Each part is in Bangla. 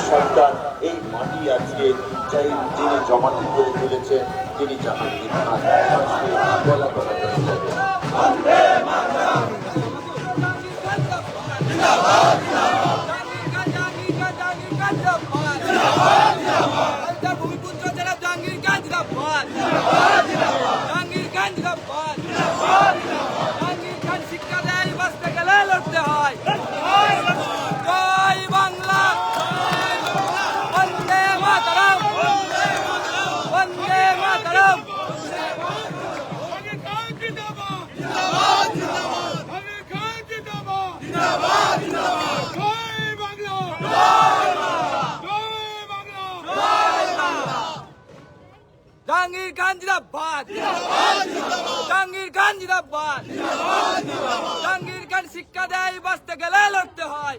সন্তান, এই মাটি আজকে যিনি জমাটি করে তুলেছেন তিনি জাহাঙ্গীর খান। গলা গলা শিক্ষা দেয় বাঁচতে গেলে লড়তে হয়। জয় বাংলা, বন্দে মাতরম, বন্দে মাতরম। জাহাঙ্গীর খান জিন্দাবাদ, জাহাঙ্গীর খান জিন্দাবাদ। জাহাঙ্গীর খান শিক্ষা দেয় বাঁচতে গেলে লড়তে হয়।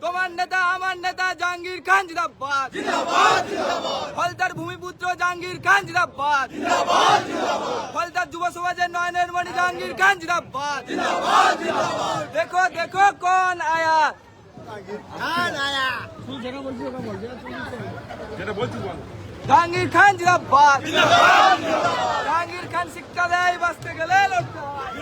তোমার নেতা আমার নেতা জাহাঙ্গীর খান জিন্দাবাদ, ফলতার ভূমিপুত্র জাহাঙ্গীর খান জিন্দাবাদ, ফলতার যুব সমাজের নয়নের মণি জাহাঙ্গীর খান জিন্দাবাদ। দেখো দেখো কোন আয়া, জাহাঙ্গীর খান জিন্দাবাদ। জাহাঙ্গীর খান শিক্ষা দেয় বাঁচতে গেলে লড়তে হয়।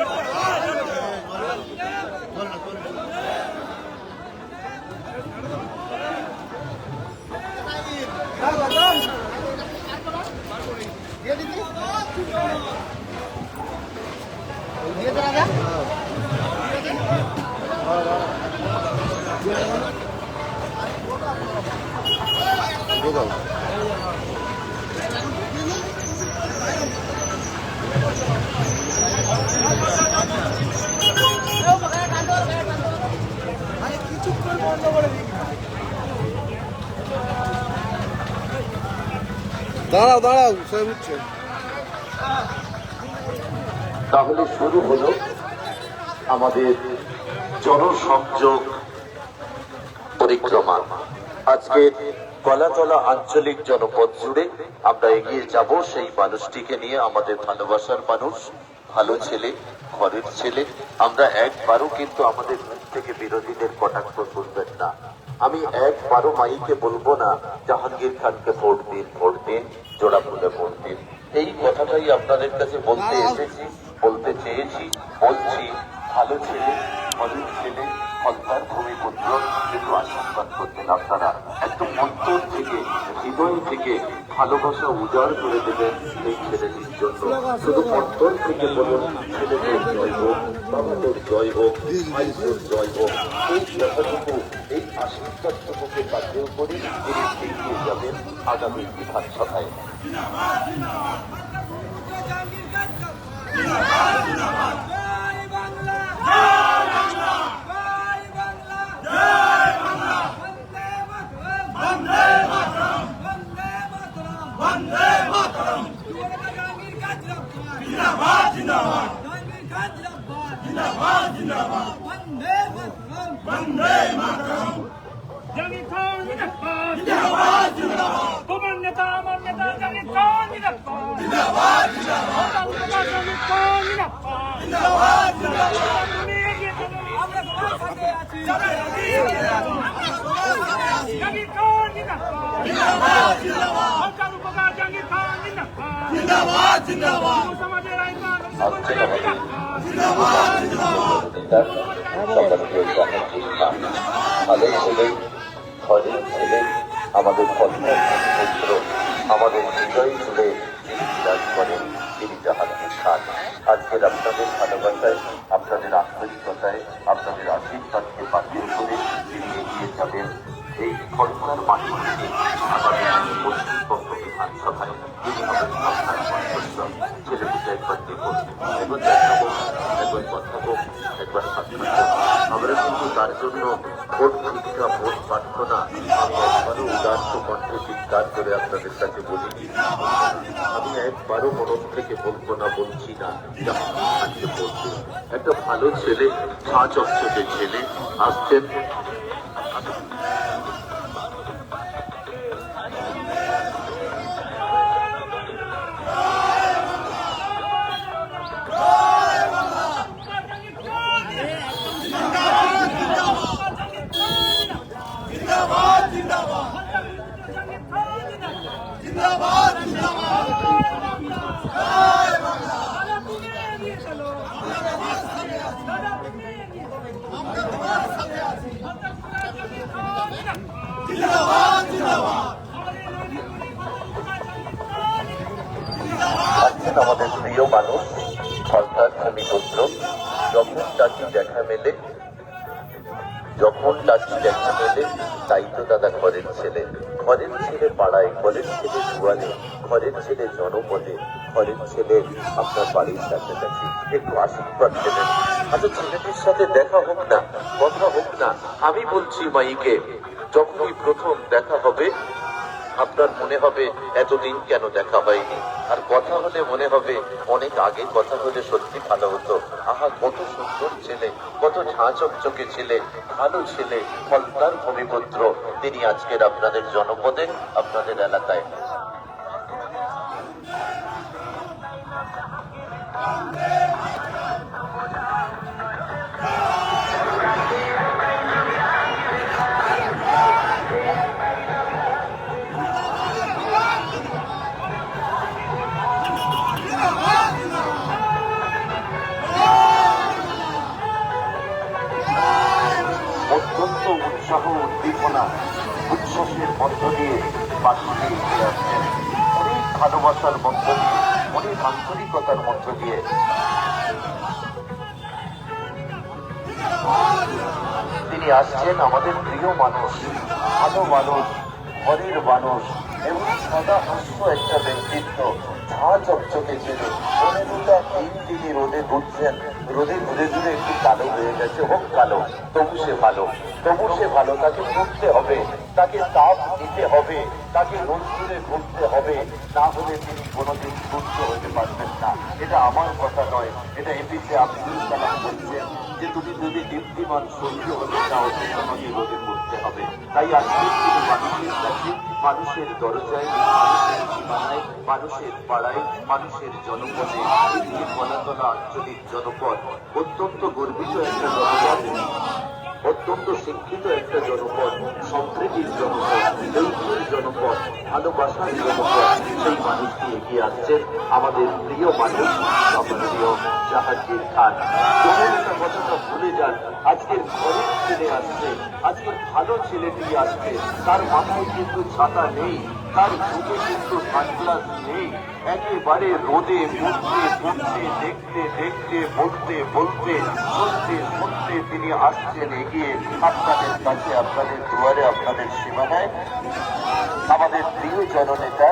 দাঁড়াও দাঁড়াও, সব হচ্ছে। তাহলে শুরু হলো আমাদের জনসংযোগ পরিক্রমা। আজকে গলাতলা আঞ্চলিক জনপদ জুড়ে আমরা এগিয়ে যাব সেই মানুষটিকে নিয়ে, আমাদের ভালোবাসার মানুষ, ভালো ছেলে, ঘরের ছেলে। আমরা একবারও কিন্তু আমাদের মুখ থেকে বিরোধীদের কটাক্ষ করবেন না। আমি একবারও মাইকে বলবো না জাহাঙ্গীর খানকে ভোট দিন, ভোট দিন, জোড়া ফুলে ভোট দিন। এই কথাটাই আপনাদের কাছে বলতে এসেছি, বলতে চেয়েছি, বলছি। ভালো ছেলে, ঘরের ছেলে, ফলতার ভূমিপুত্র, একটু আশীর্বাদ করতেন আপনারা। একটু অন্তর থেকে, হৃদয় থেকে ভালোবাসা উজাড় করে দেবেন এই ছেলেটির জন্য। শুধু অন্তর থেকে বলুন, ছেলেদের জয় হোক, বাবাদের জয় হোক, ভাইদের জয় হোক। এই কথাটুকু, এই আশীর্বাদটুকুকে কাজেও করি তিনি এগিয়ে যাবেন আগামী বিধানসভায়। জাহাঙ্গীর খান জিন্দাবাদ, জিন্দাবাদ, জিন্দাবাদ। তোমার নেতা আমার নেতা জাহাঙ্গীর খান জিন্দাবাদ, জিন্দাবাদ, জিন্দাবাদ। জাহাঙ্গীর খান জিন্দাবাদ, জিন্দাবাদ, জিন্দাবাদ। তুমি এগিয়ে চলো, আমরা তোমার সাথে আছি। জাহাঙ্গীর খান জিন্দাবাদ, জিন্দাবাদ, জিন্দাবাদ। সরকার উপকার জাহাঙ্গীর খান জিন্দাবাদ, জিন্দাবাদ, জিন্দাবাদ। সমাজের আইন জিন্দাবাদ, জিন্দাবাদ। ভালো ছেলে, ঘরের ছেলে, আমাদের পুত্র, আমাদের হৃদয় জুড়ে যিনি বিরাজ করেন তিনি জাহাঙ্গীর খান। আজকের আপনাদের ভালোবাসায়, আপনাদের আন্তরিকতায়, আপনাদের আশীর্বাদকে পাঠিয়ে করে তিনি এগিয়ে যাবেন এই ফলতার মাটি থেকে আমাদের পশ্চিমবঙ্গ বিধানসভায়। তিনি হবেন আপনার কণ্ঠস্বর। ছেলেটিকে একবার দেখুন, একবার দেখাবো, একবার কথা হোক, একবার সাক্ষাৎ হোক। আমরা কিন্তু তার জন্য ভোট ভিক্ষা, ভোট প্রার্থনা আমি একবারও উদার্ত কণ্ঠে চিৎকার করে আপনাদের কাছে বলিনি। আমি একবারও মন থেকে বলবো না, বলছি না জাহাঙ্গীর খানকে বলতে। একটা ভালো ছেলে, ঝাঁ চকচকে ছেলে আসছেন। ভূমিপুত্র, যখন ডাকি দেখা মেলে, যখন ডাকি দেখা মেলে, তাই তো দাদা ঘরের ছেলে। ঘরের ছেলে পাড়ায়, ঘরের ছেলে দুয়ারে, ঘরের ছেলে জনপদে, ঘরের ছেলে আপনার বাড়ির কাছাকাছি। একটু আশীর্বাদ দেবেন। আচ্ছা, ছেলেটির সাথে দেখা হোক না, কথা হোক না। আমি বলছি মাইকে, যখনই প্রথম দেখা হবে আপনার মনে হবে এতদিন কেন দেখা হয়নি, আর কথা হলে মনে হবে অনেক আগে কথা হলে সত্যি ভালো হতো। আহা, কত সুন্দর ছেলে, কত ঝাঁ চকচকে ছেলে, ভালো ছেলে, ফলতার ভূমিপুত্র। তিনি আজকের আপনাদের জনপদে, আপনাদের এলাকায়। অত্যন্ত উৎসাহ, উদ্দীপনা, উচ্ছ্বাসের মধ্য দিয়ে বাসুকে এগিয়ে আসছেন। অনেক ভালোবাসার মধ্য দিয়ে, অনেক আন্তরিকতার মধ্য দিয়ে। তিনি আসছেন আমাদের প্রিয় মানুষ, ভালো মানুষ, ঘরের মানুষ, এবং সদা হাস্য একটা ব্যক্তিত্ব, ঝাঁ চকচকে ছেলে। 15টা দিন তিনি রোদে ঘুরছেন, রোদে ঘুরে ঘুরে একটু কালো হয়ে গেছে, হোক কালো, তবু সে ভালো, তবু সে ভালো। তাকে ঘুরতে হবে, তাকে তাপ দিতে হবে, তাকে রোদ ঘুরে ঘুরতে হবে, না হলে তিনি কোনোদিন সুস্থ হতে পারবেন না। এটা আমার কথা নয়, এটা এপিজে আব্দুল কালাম বলছেন যে তুমি যদি দীপ্তিমান সূর্য হতে চাও তোমাকে রোদে ঘুরতে হবে। তাই আজকে তিনি মানুষের কাছে, মানুষের দরজায়, মানুষের সীমানায়, মানুষের পাড়ায়, মানুষের জনপদে, এই যে কলাতলা আঞ্চলিক জনপদ, অত্যন্ত গর্বিত একটা জনপদ, অত্যন্ত শিক্ষিত একটা জনপদ, সম্প্রীতির জনপদ, ঐক্যের জনপদ, ভালোবাসার জনপদ। সেই মানুষটি এগিয়ে আসছেন, আমাদের প্রিয় মানুষ সম্মানীয় জাহাঙ্গীর খান। কোন একটা কথাটা ভুলে যান, আজকের ঘরের ছেলে আসছে, আজকের ভালো ছেলেটি আসছে। তার মাথায় কিন্তু ছাতা নেই, তার মুখে কিন্তু সানগ্লাস নেই। একেবারে রোদে পড়তে পড়তে, দেখতে দেখতে, বলতে বলতে, শুনতে শুনতে তিনি আসছেন এগিয়ে আপনাদের কাছে, আপনাদের দুয়ারে, আপনাদের সীমানায়। আমাদের প্রিয় জননেতা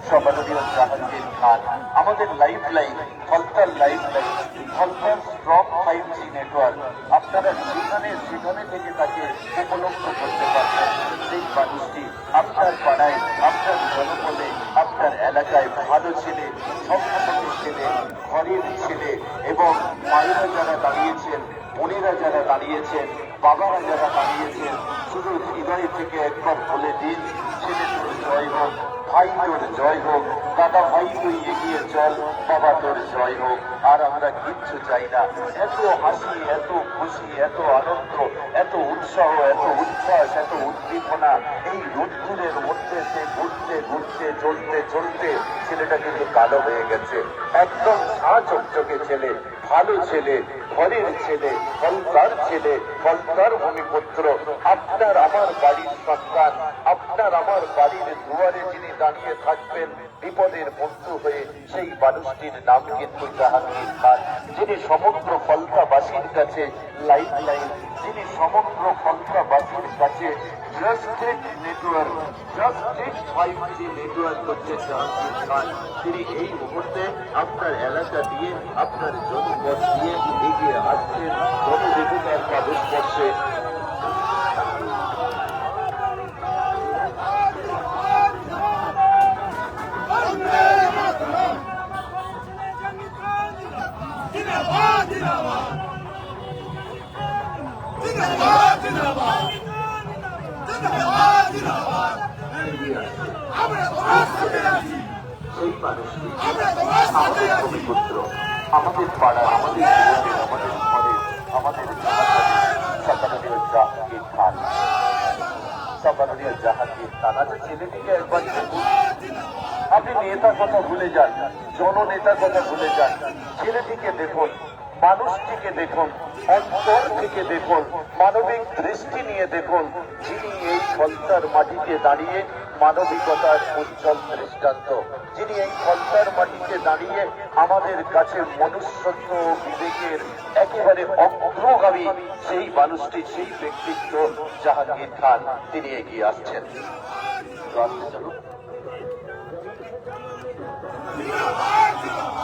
সম্মানীয় জাহাঙ্গীর খান, আমাদের লাইফ লাইন, ফলতার লাইফ লাইন, ফলতার স্ট্রং 5G নেটওয়ার্ক। আপনারা সেখানে সেখানে থেকে তাকে উপলব্ধ করতে পারবেন। সেই মানুষটি আপনার পাড়ায়, আপনার জনপদে, আপনার এলাকায় ভালো ছেলে, সম্মানিত ছেলে, ঘরের ছেলে, এবং মায়েরা যারা দাঁড়িয়েছেন, বোনেরা যারা দাঁড়িয়েছেন, বাবারা যারা দাঁড়িয়েছেন, শুধু হৃদয় থেকে একবার বলে দিন, ছেলে তোর জয় হোক, ভাই তোর জয় হোক, দাদা ভাই তুই এগিয়ে চল, বাবা তোর জয় হোক। আর আমরা কিচ্ছু চাই না। এত হাসি, এত খুশি, এত আনন্দ, এত উৎসাহ, এত উচ্ছ্বাস, এত উদ্দীপনা, এই রোদ্দুরের মধ্যে সে ঘুরতে ঘুরতে, চলতে চলতে ছেলেটা কিন্তু কালো হয়ে গেছে। একদম ঝাঁ চকচকে ছেলে, ভালো ছেলে, ঘরের ছেলে, ফলতার ছেলে, ফলতার ভূমিপুত্র, আপনার আমার বাড়ির সন্তান, আপনার আমার বাড়ির দুয়ারে যিনি দাঁড়িয়ে থাকবেন বিপদের বন্ধু হয়ে, সেই মানুষটির নাম কিন্তু জাহাঙ্গীর খান, যিনি সমগ্র ফলতাবাসীর কাছে লাইফ লাইন, যিনি সমগ্র ফলতাবাসীর কাছে justice network, justice 5G network হচ্ছে জাহাঙ্গীর খান। তিনি এই মুহূর্তে আপনার এলাকা দিয়ে, আপনার জনপদ দিয়ে এগিয়ে আসছেন জনদেবতার পাদস্পর্শে। সেই মানুষটি আমাদের ভূমিপুত্র, আমাদের পাড়া, আমাদের জীবনের, আমাদের ঘরে, আমাদের সম্মানীয় জাহাঙ্গীর খান, সম্মানীয় জাহাঙ্গীর খান। আচ্ছা, ছেলেটিকে একবার দেখুন। আপনি নেতার কথা ভুলে যান, জননেতার কথা ভুলে যান, ছেলেটিকে দেখুন। মানুষটিকে দেখুন, অন্তর থেকে দেখুন, মানবিক দৃষ্টি নিয়ে দেখুন, যিনি এই ফলতার মাটিতে দাঁড়িয়ে মানবিকতার উজ্জ্বল দৃষ্টান্ত, যিনি এই ফলতার মাটিতে দাঁড়িয়ে আমাদের কাছে মনুষ্যত্ব ও বিবেকের একেবারে অগ্রগামী সেই মানুষটি, সেই ব্যক্তিত্ব জাহাঙ্গীর খান, তিনি এগিয়ে আসছেন।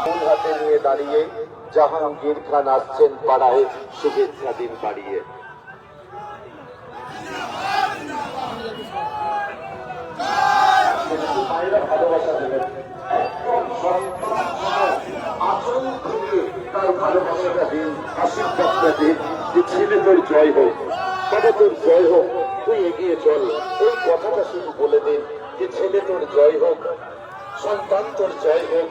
ফুল হাতে নিয়ে দাঁড়িয়ে জাহাঙ্গীর খান আসছেন পাড়ায় শুভেচ্ছা দিন বাড়িয়ে। মায়েরা ভালোবাসা দেবেন, আচল থেকে তার ভালোবাসাটা দিন, আশীর্বাদটা দিন যে ছেলে তোর জয় হোক, বাবা তোর জয় হোক, তুই এগিয়ে চল, এই কথাটা শুধু বলে দিন যে ছেলে তোর জয় হোক, সন্তান তোর জয় হোক।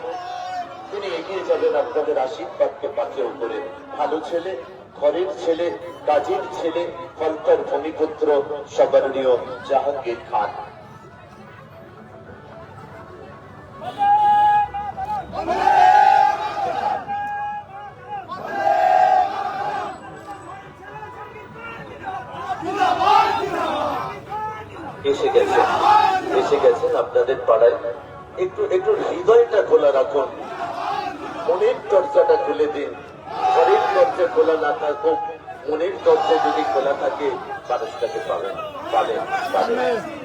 তিনি এগিয়ে যাবেন আপনাদের আশীর্বাদকে পাথেয় করে। ভালো ছেলে, ঘরের ছেলে, কাজের ছেলে, ফলতার ভূমিপুত্র স্মরণীয় জাহাঙ্গীর খান। এসে গেছেন আপনাদের পাড়ায়। একটু হৃদয়টা খোলা রাখুন, মনের দরজাটা খুলে দিন। ঘরের দরজা খোলা না থাকুক, মনের দরজা যদি খোলা থাকে মানুষটাকে পাবেন।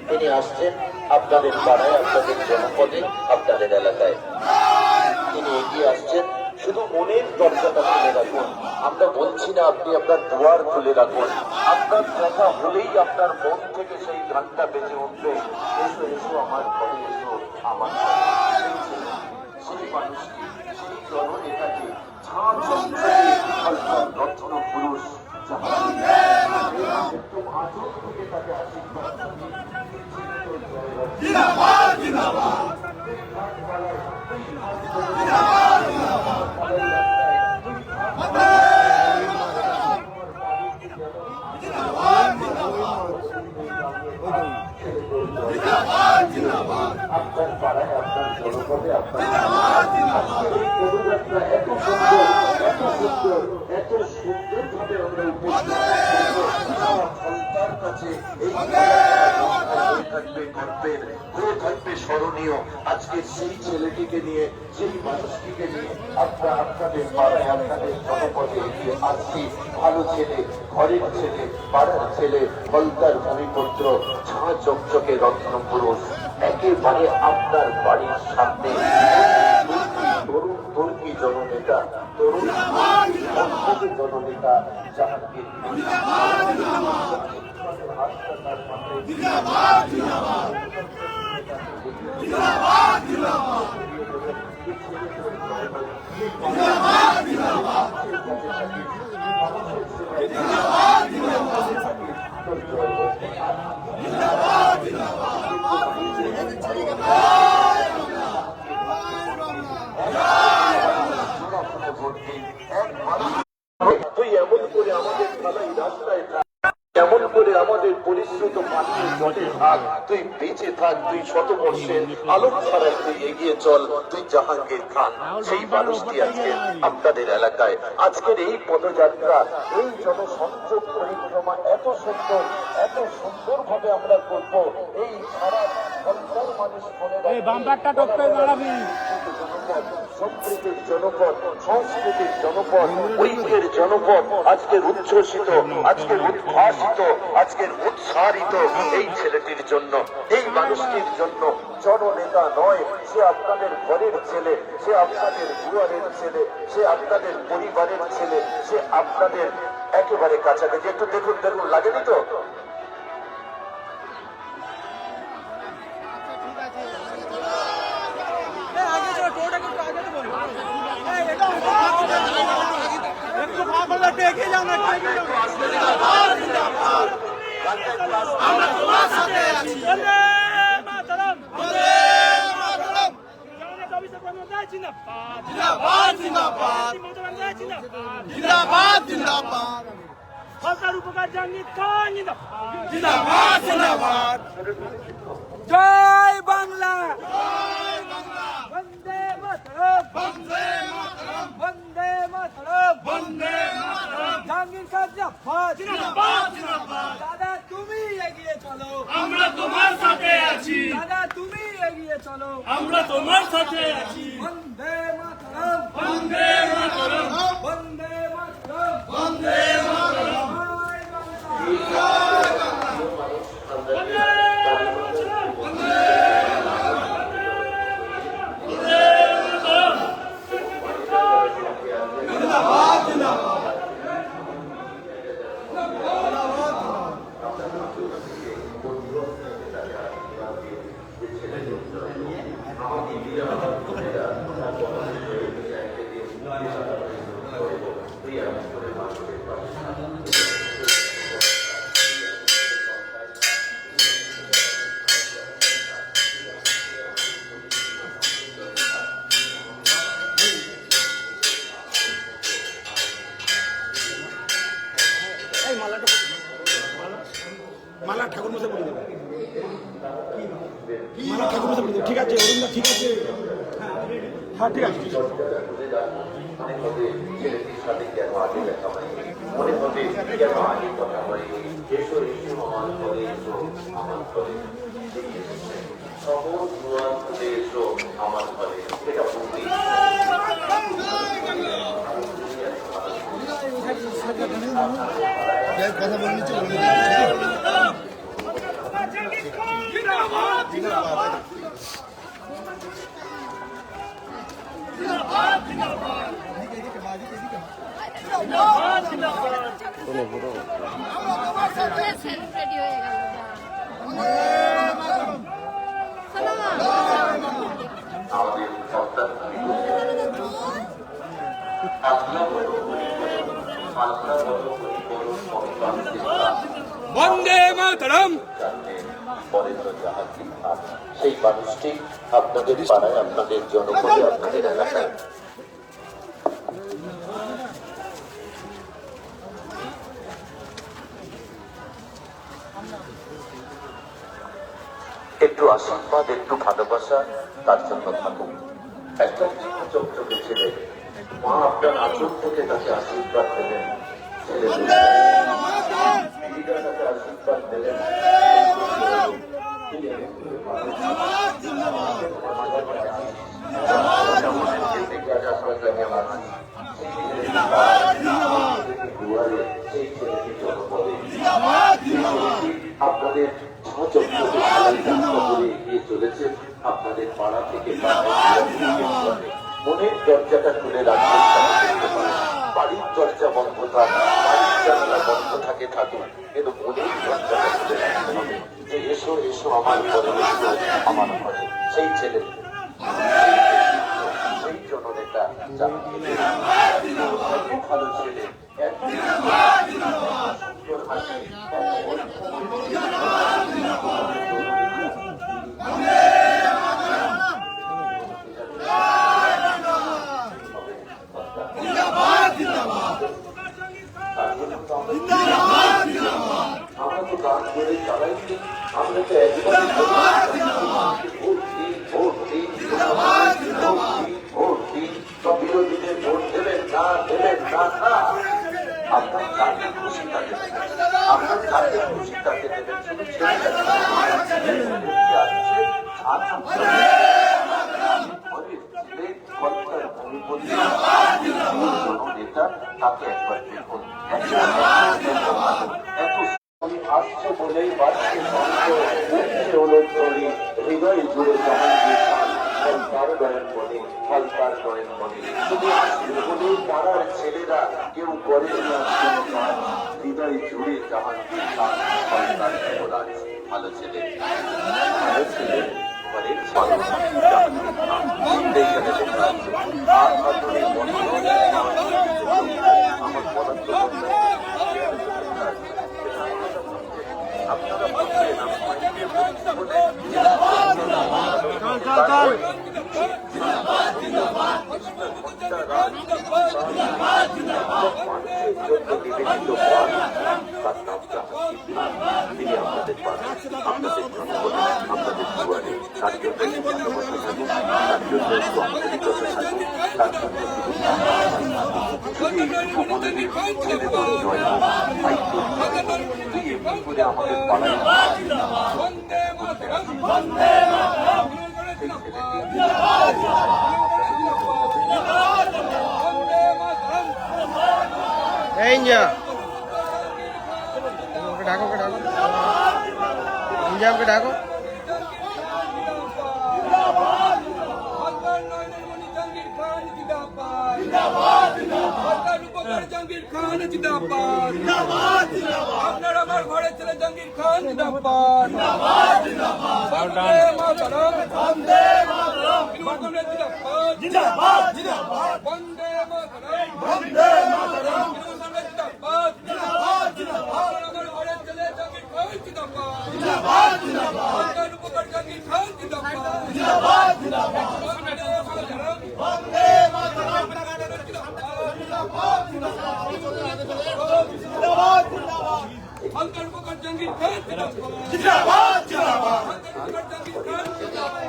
তিনি আসছেন আপনাদের পাড়ায়, আপনাদের জনপদে, আপনাদের এলাকায় তিনি এগিয়ে আসছেন। শুধু মনের দরজাটা খুলে রাখুন। আমরা বলছি না আপনি আপনার দুয়ার খুলে রাখুন, আপনার দেখা হলেই আপনার মন থেকে সেই গানটা বেজে উঠবে, এসো এসো আমার ঘরে, এসো আমার ঘরে। সেই মানুষটি, সেই জননেতাকে, রত্ন পুরুষ একদম আচল থেকে তাকে আশীর্বাদ আপনার পাড়ায়, আপনার জনপদে, আপনার পদযাত্রা এত সুন্দর, এত সুন্দরভাবে আমরা সন্তান কাছে থাকবে গর্বের, হয়ে থাকবে স্মরণীয়। আজকে সেই ছেলেটিকে নিয়ে, সেই মানুষটিকে নিয়ে আমরা আপনাদের পাড়ায়, আপনাদের জনপদে এগিয়ে আসছি। ভালো ছেলে, ঘরের ছেলে, পাড়ার ছেলে, ফলতার ভূমিপুত্র, ঝাঁ চকচকে রত্ন পুরুষ, একেবারে আপনার বাড়ির সামনে তরুণ তরুণী জননেতা, তরুণ জননেতা জাহাঙ্গীর তুই এমন করে আমাদের ঢালাই রাস্তায় থাক, এমন করে আমাদের পরিশ্রুত পানির জলে থাক, তুই বেঁচে থাক, তুই শতবর্ষের আলোক ছাড়াই তুই এগিয়ে চল, তুই জাহাঙ্গীর খান। সেই মানুষটি আজকে আপনাদের এলাকায়, আজকের এই পদযাত্রা, এই জনসংযোগ পরিক্রমা এত সুন্দর ভাবে আমরা করব। এই সারা মানুষ সম্প্রীতির জনপদ, সংস্কৃতির জনপদ, ঐক্যের জনপদ, আজকের উচ্ছ্বসিত, আজকের উদ্ভাসিত, আজকের উৎসারিত এই ছেলেটির জন্য, এই মানুষটির জন্য। জননেতা নয়, সে আপনাদের ঘরের ছেলে, সে আপনাদের দুয়ারের ছেলে, সে আপনাদের পরিবারের ছেলে, সে আপনাদের একেবারে কাছাকাছি। একটু দেখুন, লাগেনি তো? আমরা তোমার সাথে আছি। বন্দে মাতরম, বন্দে মাতরম। জিন্দাবাদ, জিন্দাবাদ, জিন্দাবাদ। জিন্দাবাদ, জিন্দাবাদ। ফলতার উপকার জাহাঙ্গীর খান, জিন্দাবাদ, জিন্দাবাদ, জিন্দাবাদ। জয় বাংলা, জয় বাংলা। বন্দে মাতরম বন্দে মাতরম জাহাঙ্গীর খান জিন্দাবাদ দাদা তুমি এগিয়ে চলো, আমরা তোমার সাথে আছি, দাদা তুমি এগিয়ে চলো, আমরা তোমার সাথে আছি। বন্দে মাতরম বন্দে মাতরম, বন্দে মাতরম বন্দে মাতরম, মালা ঠাকুর মশাই বলে দেবে, মালা ঠাকুর মশাই বলে দেবে। ঠিক আছে অরুণদা, ঠিক আছে, হ্যাঁ ঠিক আছে। মনে হবে ছেলেটির সাথে কেন আগে দেখা হয়নি, মনে হবে কেন আগে কথা হয়নি। এসো এসো আমার ঘরে, এসো আমার ঘরে, শহর দুয়ার খুলে এসো আমার ঘরে। এটা বলতেই কথা বলনি তো জিন্দাবাদ জিন্দাবাদ সেলিব্রেটি হয়ে গেল। আমাদের সন্তান আল্লাহ বন্দে মাতরম বরেন্দ্র জাহাঙ্গীর খান, সেই মানুষটি আপনাদের পাড়ায়, আপনাদের জনপদে, আপনাদের এলাকায় একটু আশীর্বাদ, একটু ভালোবাসা তার জন্য থাকুক। একটা চোখে ছেলে, মা আপনার আচর থেকে তাকে আশীর্বাদ দেবেন, ছেলে দিদিরা তাকে আশীর্বাদ দেবেন। আপনাদের এগিয়ে চলেছেন, আপনাদের পাড়া থেকে মনের দরজাটা খুলে রাখবেন। বাড়ির দরজা বন্ধ থাক, বাড়ির জানলা বন্ধ থাকে থাকুক, কিন্তু মনের দরজাটা খুলে রাখতে হবে যে এসো এসো আমার ঘরে, এসো আমার ঘরে। সেই ছেলে, সেই জননেতা, ভালো ছেলে, আমরা তো গান করে চালাইছি, আমরা তো একবার বিরোধীদের ভোট দেবেন না, দেবেন না, না। আপনার যাকে খুশি তাকে দেবেন, আপনার যাকে খুশি তাকে দেবেন। শুধু নেতা তাকে একবার দেখুন, এত আসছে বলেই বাড়ছে হলো চলি হৃদয় জুড়ে জাহাঙ্গীর খান, তার গয়েন মনে, ফল তার গয়েন মনে। শুধু আসছে বলেই পাড়ার ছেলেরা কেউ করে না কোনো কাজ, হৃদয় জুড়ে জাহাঙ্গীর খান, ফল তার গয়েন। ভালো ছেলে, ভালো ছেলে, ঘরের ছেলে জাহাঙ্গীর খান, এইখানে লেখা আছে। আর আপনাদের মনে আমার পদার্থ আপনারা বলছেন তিনি আপনাদের পাশে, আপনাদের জনগণে, আপনাদের দুয়ারে, তার জন্য তার জন্য একটু আন্তরিকতা তার জন্য শুধু এইটুকু বলে দিন, ছেলে তোর জয় হোক, ভাই তোর জয় হোক। তুই এমনি করে আমাদের পাড়ায় এই যা ওকে ডাকো ইনজামকে ডাকো জাহাঙ্গীর খান জিন্দাবাদ, আপনার আমার ঘরে ছেলে জাহাঙ্গীর খান জিন্দাবাদ, বন্দে মাতরম, বন্দে মাতরম, জিন্দাবাদ, জিন্দাবাদ, বন্দে মাতরম, বন্দে মাতরম, জিন্দাবাদ, জিন্দাবাদ, জিন্দাবাদ, আমার ঘরে ছেলে জাহাঙ্গীর খান জিন্দাবাদ, জিন্দাবাদ, জিন্দাবাদ, আপনার উপকার জাহাঙ্গীর খান জিন্দাবাদ, জিন্দাবাদ, জিন্দাবাদ, বন্দে মাতরম, বন্দে মাতরম, জাহাঙ্গীর খান জিন্দাবাদ, জিন্দাবাদ, জাহাঙ্গীর খান জিন্দাবাদ,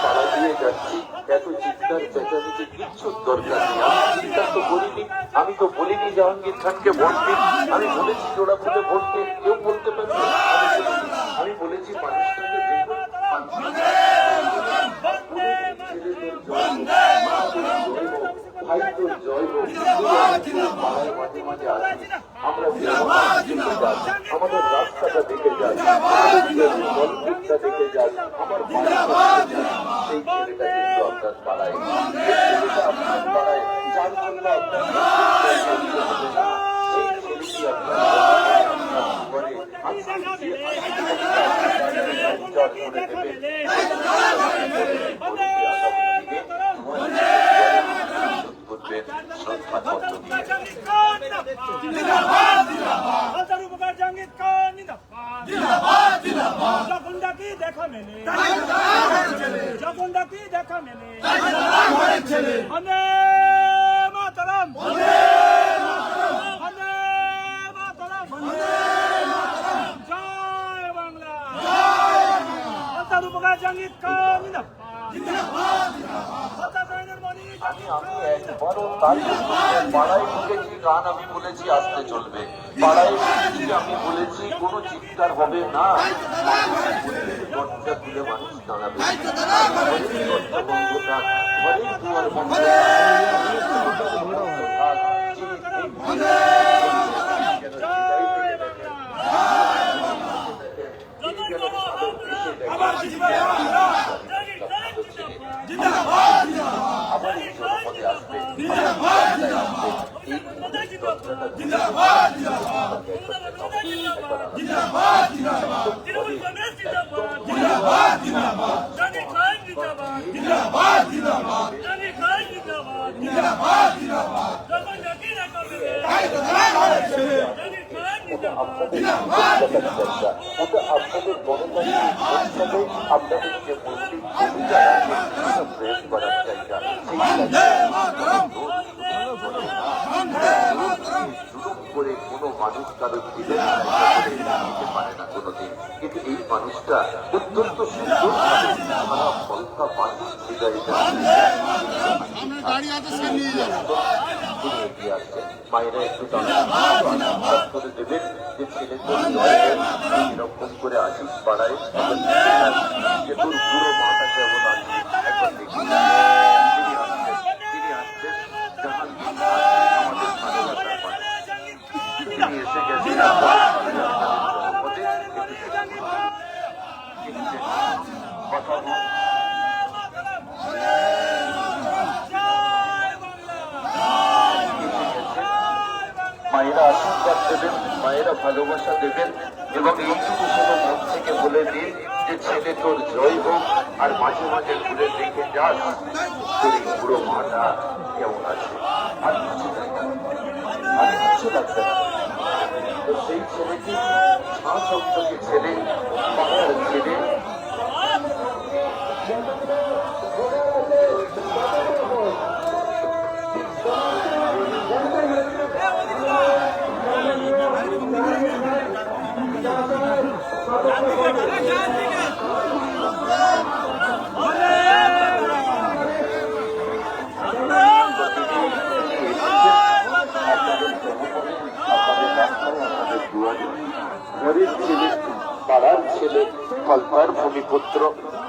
পাড়া দিয়ে যাচ্ছি, এত চিৎকার চেঁচামেচি কিচ্ছু দরকার নেই। আমি চিন্তা তো করিনি, আমি তো বলিনি জাহাঙ্গীর খানকে ভোট দিন, আমি বলেছি জোড়া ফুলে ভোট দিন, কেউ বলতে পারবে না। আমি বলেছি মানুষটাকে দেখুন, ভাই তোর জয় হোক, পাড়ায় মাঝে মাঝে আসি, আমরা আমাদের রাস্তাটা দেখে যাই, মন্দিরটা দেখে যাই, আমার সেই ছেলেটা কিন্তু আপনার পাড়ায়, আপনার পাড়ায় যার জন্য যখন ডাকি দেখা মেলে, যখন ডাকি দেখা মেলে, বন্দে মাতরম, বন্দে মাতরম, জয় বাংলা, আল্লাহর উপকার জাহাঙ্গীর খান জিন্দাবাদ, আমি একবারও তার পাড়ায় ঢুকেছি, গান আমি বলেছি আসতে চলবে, পাড়ায় ঢুকেছি আমি বলেছি কোনো চিৎকার হবে না, দরজা খুলে মানুষ দাঁড়াবে, ঘরের দুয়ার বন্ধ, আবার এই জনপদে আসবে, আপনাদের গণতান্ত্রিক আপনাদের যে মন্ত্রী প্রেস করার জায়গা, করে কোনো মানুষ কারোর দিলে নিতে পারে না কোনোদিন, কিন্তু এই মানুষটা অত্যন্ত সুন্দর ফলকা পানি মায়েরা একটু করে দেবেন যে ছেলে এরকম করে আসিস পাড়ায়, যে তোর পুরো মাথা কেমন আছে একবার দেখি। তিনি আসছেন আমাদের ভালোবাসার মানুষ, তিনি এসে গেছেন কথা মায়েরা আশীর্বাদ দেবেন, মায়েরা ভালোবাসা দেবেন, এবং এইটুকু কোনো মন থেকে বলে দিন যে ছেলে তোর জয় হোক, আর মাঝে মাঝে ঘুরে দেখে যাস তোর এই পুরো মাটা কেমন আছে, আর কিছু লাগবে না, আর কিছু লাগবে না। তো সেই ছেলেটি সন্তকে ছেলে, পাড়ার ছেলে, ভূমিপুত্র,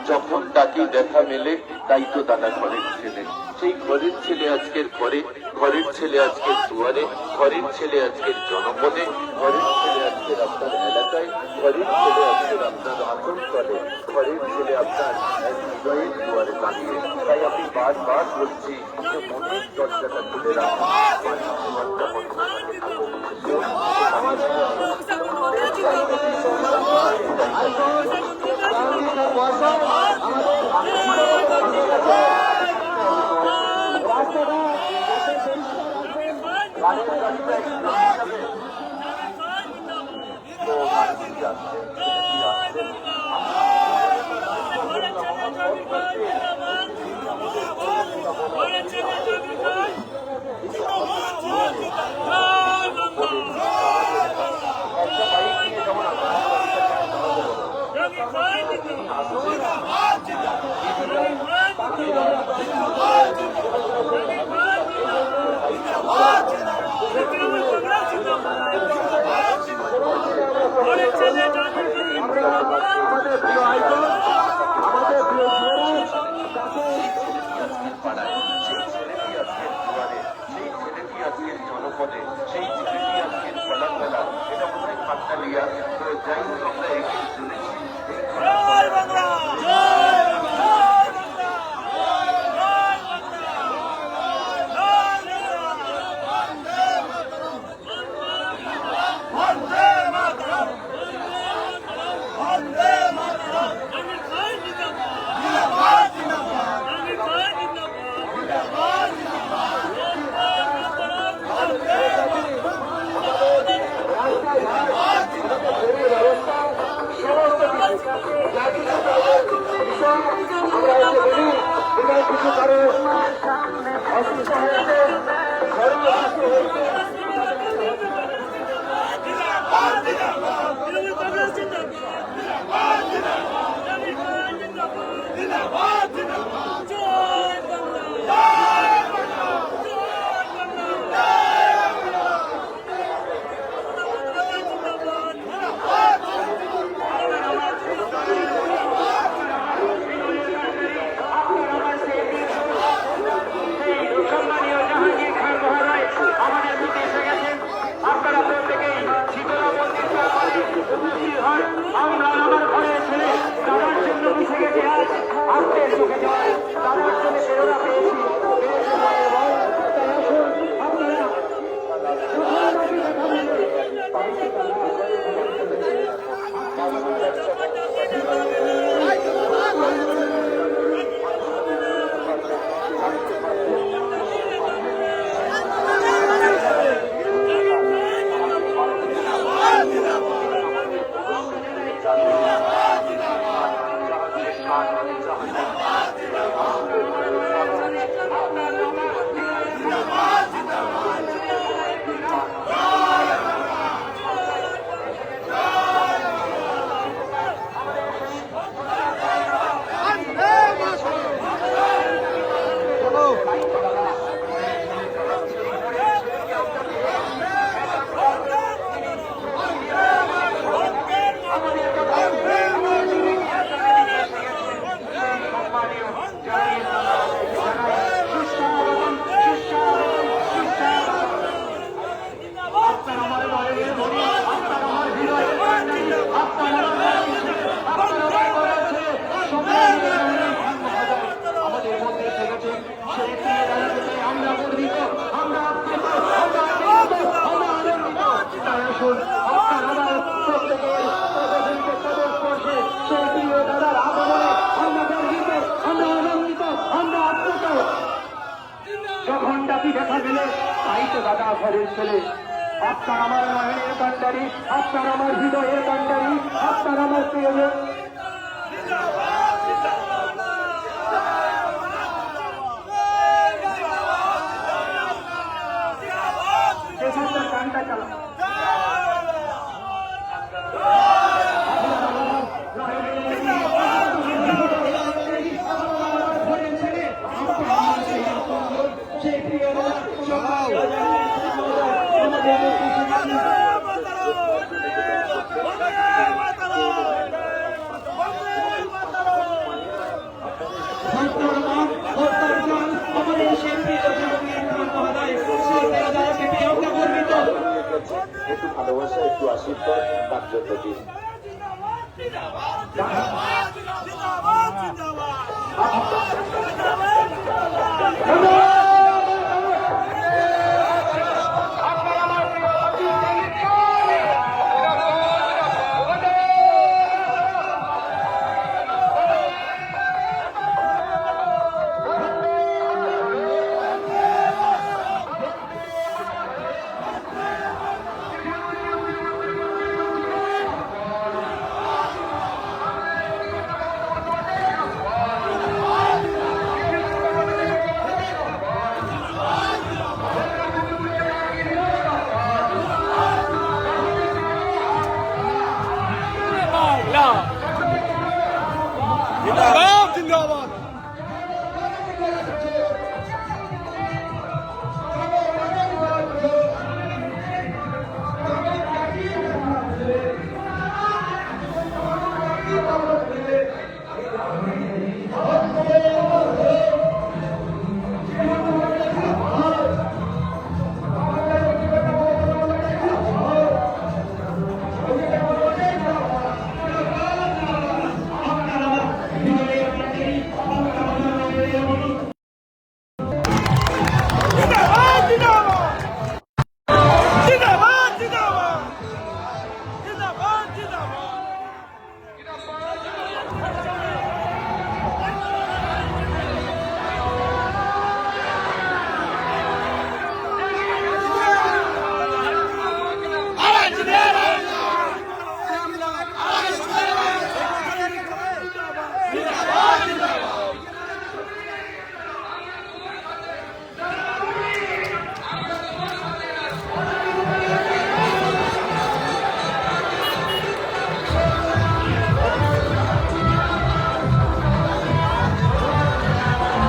যখন ডাকি দেখা মেলে, তাই তো দাদা ঘরের ছেলে। সেই ঘরের ছেলে আজকের ঘরে, ঘরের ছেলে আজকের দুয়ারে, ঘরের ছেলে আজকের জনপদে, ঘরের ছেলে আজকের আপনার এলাকায়, ঘরের ছেলে আজকের আপনার আসন তলে, ঘরের ছেলে আপনার হৃদয়ের দুয়ারে দাঁড়িয়ে। তাই আমি বারবার বলছি যে মনের দরজাটা খুলে রাখুন, দুয়ারটা বন্ধ করে থাকুন। সেই ছেলেটি আজকের ফলাফলা এটা বোধহয় খাতালিয়া। তো যাই হোক, আমরা এগিয়ে চলেছি। যখন ডাকি দেখা গেলে তাই তো দাদা ঘরের ছেলে। আপনার আমার নয়নের কান্ডারি, আপনার আমার হৃদয়ের কান্ডারি, আপনার আমার প্রিয় গানটা চালা। আশীর্বাদ তার জন্য দিন। জিন্দাবাদ জিন্দাবাদ।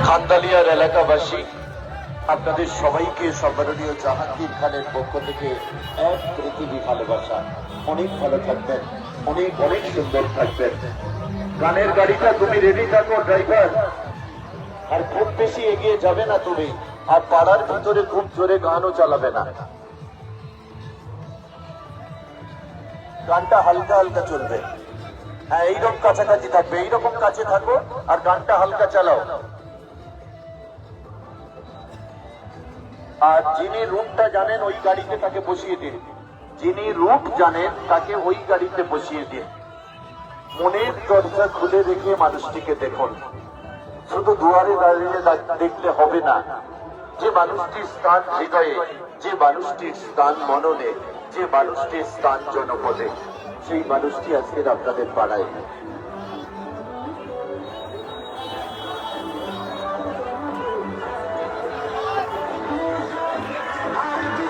খান্দালিয়ার এলাকাবাসী আপনাদের সবাইকে সম্মাননীয় জাহাঙ্গীর খানের পক্ষ থেকে এক পৃথিবী ভালোবাসা। অনেক ভালো থাকবেন, অনেক অনেক সুন্দর থাকবেন। গানের গাড়িটা তুমি রেডি থাকো ড্রাইভার, আর খুব বেশি এগিয়ে যাবে না তুমি, আর পাড়ার ভিতরে খুব জোরে গানও চালাবে না। গানটা হালকা হালকা চলবে। হ্যাঁ, এইরকম কাছাকাছি থাকবে, এইরকম কাছে থাকো আর গানটা হালকা চালাও। আর যিনি রুটটা জানেন ওই গাড়িতে তাকে বসিয়ে দিন, যিনি রুট জানেন তাকে ওই গাড়িতে বসিয়ে দিন। মনের দরজা খুলে রেখে মানুষটিকে দেখুন, শুধু দুয়ারে দাঁড়িয়ে দেখলে হবে না। যে মানুষটির স্থান হৃদয়ে, যে মানুষটির স্থান মননে, যে মানুষটির স্থান জনপদে, সেই মানুষটি আজকের আপনাদের পাড়ায়।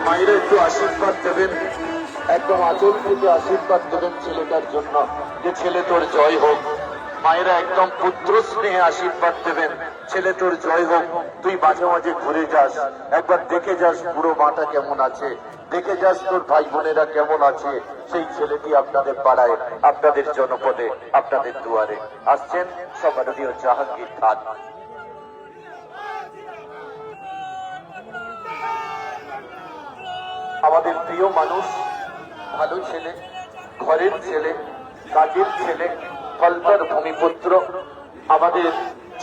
মায়েরা একটু আশীর্বাদ দেবেন, একদম আঁচল থেকে আশীর্বাদ দেবেন ছেলেটার জন্য, যে ছেলে তোর জয় হোক। মায়েরা একদম পুত্র স্নেহে আশীর্বাদ দেবেন, ছেলে তোর জয় হোক। তুই মাঝে মাঝে ঘুরে যাস, একবার দেখে যাস বুড়ো মাটা কেমন আছে, দেখে যাস তোর ভাই বোনেরা কেমন আছে। সেই ছেলেটি আপনাদের পাড়ায়, আপনাদের জনপদে, আপনাদের দুয়ারে আসছেন সম্মাননীয় জাহাঙ্গীর খান। আমাদের প্রিয় মানুষ, ভালো ছেলে, ঘরের ছেলে, কাজের ছেলে, ফলতার ভূমিপুত্র, আমাদের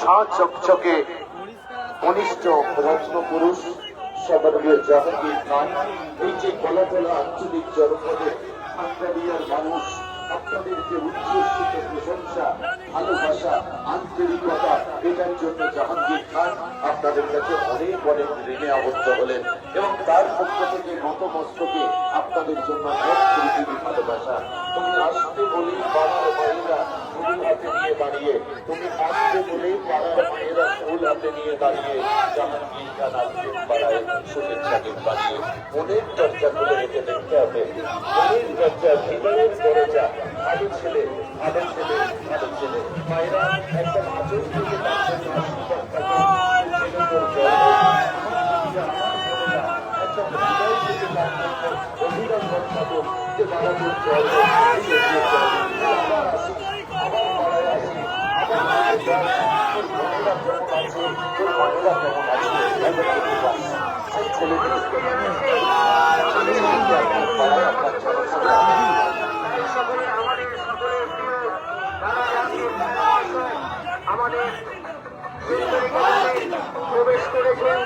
ঝাঁ চকচকে কনিষ্ঠ রত্ন পুরুষ সম্মাননীয় জাহাঙ্গীর খান। এই যে গলাতলা আঞ্চলিক জনপদে খান্দালিয়ার মানুষ আপনাদের যে উচ্ছ্বসিত প্রশংসা, ভালোবাসা, আন্তরিকতা, এটার জন্য জাহাঙ্গীর খান আপনাদের কাছে অনেক অনেক ঋণে আবদ্ধ হলেন, এবং তার পক্ষ থেকে নতমস্তকে আপনাদের জন্য এক পৃথিবী ভালোবাসা। তুমি আসতে বলেই পাড়ার মায়েরা ফুল হাতে নিয়ে দাঁড়িয়ে, তুমি আসতে বলেই পাড়ার মায়েরা ফুল হাতে নিয়ে দাঁড়িয়ে জাহাঙ্গীর খান আজকের পাড়ায় শুভেচ্ছাকে বানিয়ে মনের দরজা খুলে রেখে দেখতে হবে। মনের দরজা, হৃদয়ের দরজা। ভালো ছেলে, ভালো ছেলে, ভালো ছেলে। মায়েরা একদম আচরণ থেকে তার জন্য আশীর্বাদ থাকবে। ছেলে তোর জয় হোক। একদম হৃদয় থেকে তার জন্য অভিনন্দন থাকো যে বাবা তোর জয় হোক। আবার আসি, আবার পাড়ায় আসি, আবার তোর বোনেরা কেমন আছে, তোর মায়েরা কেমন আছে, সেই ছেলেটি আমাদের প্রবেশ করেছেন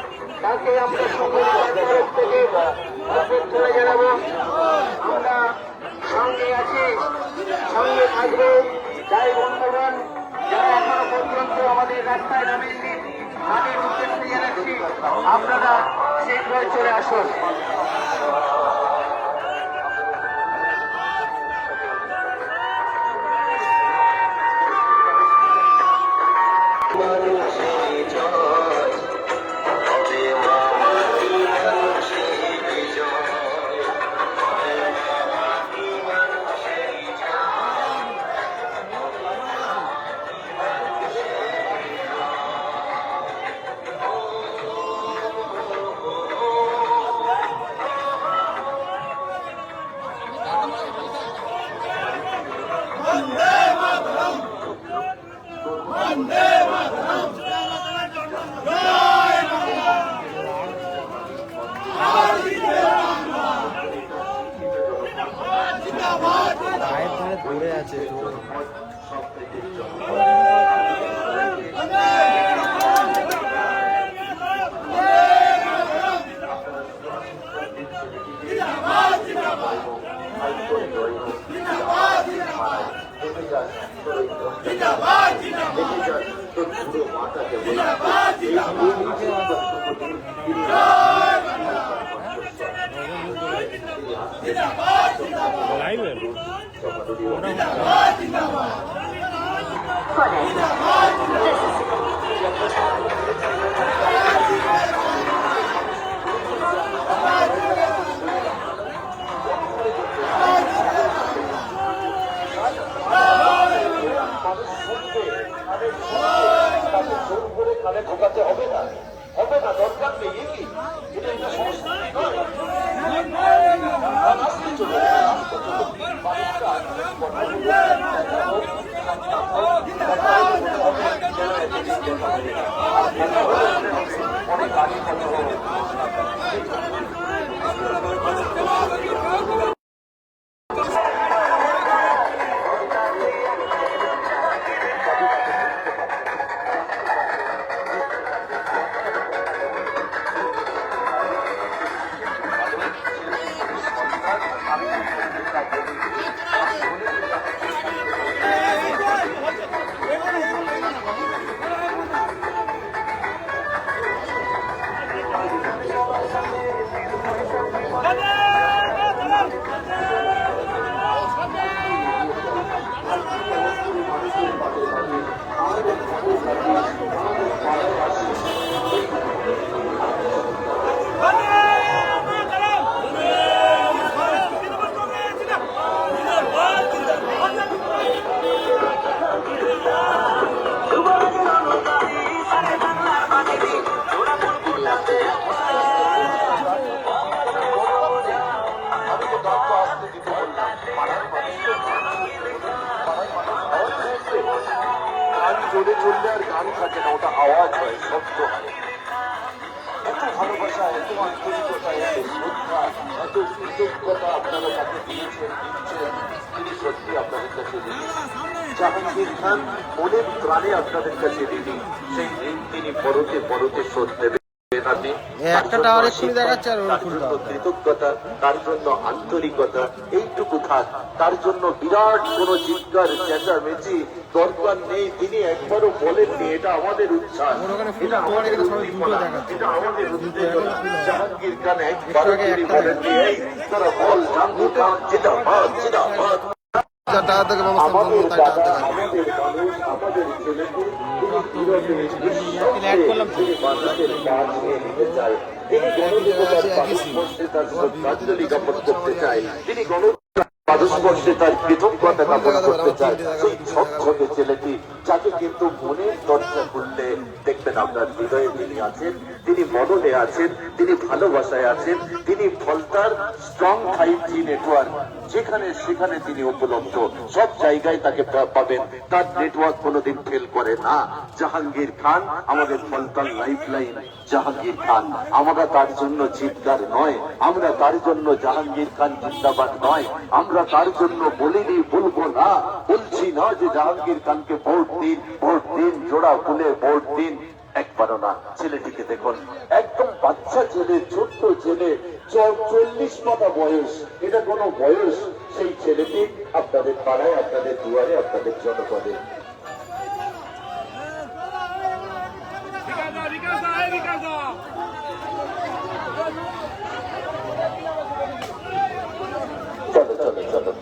তাকে আমরা সকলের তরফ থেকে চলে জানাবো। আমরা সঙ্গে আছি, সঙ্গে থাকবো। যাই বন্ধুগণ, যারা এখনো পর্যন্ত আমাদের রাস্তায় নামেননি তাদের উদ্দেশ্যে জানাচ্ছি আপনারা শীঘ্রই চলে আসুন। ঢোকাতে হবে না, দরকার নেই। কি এটা একটা সমস্যা নয়। জোরে চললে আর গান থাকে না, ওটা আওয়াজ হয়, শব্দ হয়। এত ভালোবাসা, এত আন্তরিকতা, এত শ্রদ্ধা, এত কৃতজ্ঞতা আপনারা তাকে দিয়েছেন, দিচ্ছেন। তিনি সত্যি আপনাদের কাছে ঋণী। জাহাঙ্গীর খান মনের প্রাণে আপনাদের কাছে ঋণী। সেই ঋণ তিনি পরতে পরতে শোধ দেবেন। কৃতজ্ঞতা, তার জন্য আন্তরিকতা, এইটুকু থাক। তার জন্য বিরাট কোন চিৎকার চেঁচামেচি দরকার নেই। তিনি একবারও বলেননি এটা আমাদের উচ্ছ্বাস, এটা আমাদের উদ্দীপনা, এটা আমাদের উত্তেজনা। জাহাঙ্গীর খান একবারও তিনি বলেননি এই তোরা বল জাহাঙ্গীর খান জিন্দাবাদ, জিন্দাবাদ। আমাদের দাদা, আমাদের মানুষ, আমাদের ছেলেকে তিনি মানুষের কাজ নিয়ে নিতে চায়। তিনি গণদেবতার পালন করতে তার শ্রদ্ধাঞ্জলি জ্ঞাপন করতে চায়। তিনি গণ পাদস্পর্শে তার কৃতজ্ঞতা জ্ঞাপন করতে চায় সেই ঝকঝকে ছেলেটি, যাকে কিন্তু মনের দরজা খুললে দেখবেন আপনার হৃদয়ে তিনি আছেন, তিনি মননে আছেন, তিনি ভালোবাসায় আছেন, তিনি ফলতার স্ট্রং 5G নেটওয়ার্ক যেখানে সেখানে তিনি উপলব্ধ, সব জায়গায় তাকে পাবেন, তার নেটওয়ার্ক কোনোদিন ফেল করে না। জাহাঙ্গীর খান আমাদের ফলতার লাইফ লাইন, জাহাঙ্গীর খান। আমরা তার জন্য চিৎকার নয়, আমরা তার জন্য জাহাঙ্গীর খান জিন্দাবাদ নয়, আমরা তার জন্য বলিনি, বলবো না, বলছি না যে জাহাঙ্গীর খানকে ভোট দিন, ভোট দিন, জোড়া ফুলে ভোট দিন, একবারও না। ছেলেটিকে দেখুন, একদম বাচ্চা ছেলে, ছোট্ট ছেলে, 40 পাতা বয়স, এটা কোনো বয়স? সেই ছেলেটি আপনাদের পাড়ায়, আপনাদের দুয়ারে, আপনাদের জনপদে। চলো চলো চলো,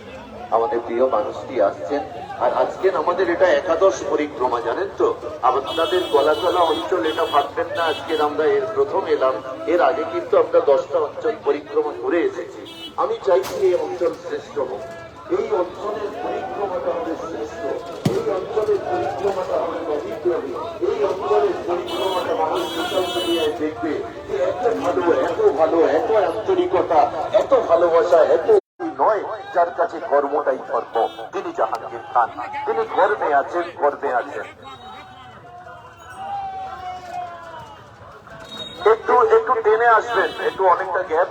আমাদের প্রিয় মানুষটি আসছেন। আর আজকে আমাদের এটা একাদশ পরিক্রমা, জানেন তো? আপনাদের গলাতলা অঞ্চল এটা ভাববেন না আজকের আমরা এর প্রথম এলাম, এর আগে কিন্তু আমরা 10টা অঞ্চল পরিক্রমা করে এসেছি। আমি চাইছি এই অঞ্চল শ্রেষ্ঠ হোক, এই অঞ্চলের পরিক্রমাটা হবে শ্রেষ্ঠ, এই অঞ্চলের পরিক্রমাটা হবে অভিজ্ঞানী, এই অঞ্চলের পরিক্রমাটা মানুষ সোশ্যাল মিডিয়ায় দেখবে যে এত ভালো, এত ভালো, এত আন্তরিকতা, এত ভালোবাসা, এত নয় যার কাছে কর্মটাই কর্ম। তিনি জাহাঙ্গীর খান, তিনি গর্বে আছেন, গর্বে আছেন। একটু টেনে আসবেন, একটু অনেকটা গ্যাপ